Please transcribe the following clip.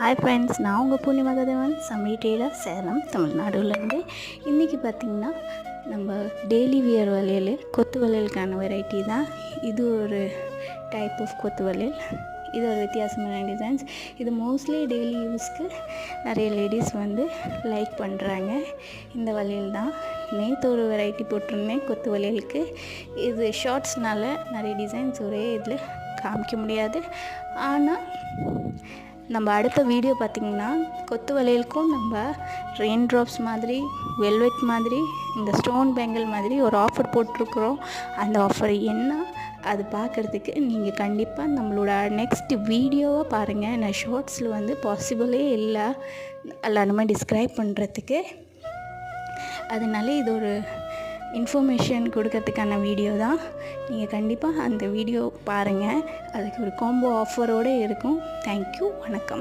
Hi friends, நான் உங்கள் பூர்ணிமா கதிரவன், சமையல் டெய்லர், சேலம், தமிழ்நாடுலேருந்து. இன்றைக்கி பார்த்திங்கன்னா நம்ம டெய்லி வியர் வளையல், கொத்து வளையலுக்கான வெரைட்டி தான். இது ஒரு டைப் ஆஃப் கொத்து வளையல். இது ஒரு வித்தியாசமான டிசைன்ஸ். இது மோஸ்ட்லி டெய்லி யூஸ்க்கு நிறைய லேடிஸ் லைக் பண்ணுறாங்க. இந்த வளையல் தான் நேற்று ஒரு வெரைட்டி போட்டிருந்தேன் கொத்து வளையலுக்கு. இது ஷார்ட்ஸ்னால நிறைய டிசைன்ஸ் ஒரே இதில் காமிக்க முடியாது. ஆனால் நம்ம அடுத்த வீடியோ பார்த்திங்கன்னா கொத்து வளையலுக்கும் நம்ம ரெயின் ட்ராப்ஸ் மாதிரி, வெல்வெட் மாதிரி, இந்த ஸ்டோன் பேங்கிள் மாதிரி ஒரு ஆஃபர் போட்டிருக்குறோம். அந்த ஆஃபர் என்ன அது பார்க்குறதுக்கு நீங்கள் கண்டிப்பாக நம்மளோட நெக்ஸ்ட் வீடியோவை பாருங்கள். நான் ஷார்ட்ஸில் பாசிபிளே இல்லை எல்லாருமே டிஸ்கிரைப் பண்ணுறதுக்கு. அதனால இது ஒரு இன்ஃபர்மேஷன் கொடுக்கறதுக்கான வீடியோ தான். நீங்கள் கண்டிப்பாக அந்த வீடியோ பாருங்கள். அதுக்கு ஒரு காம்போ ஆஃபரோடு இருக்கும். தேங்க்யூ, வணக்கம்.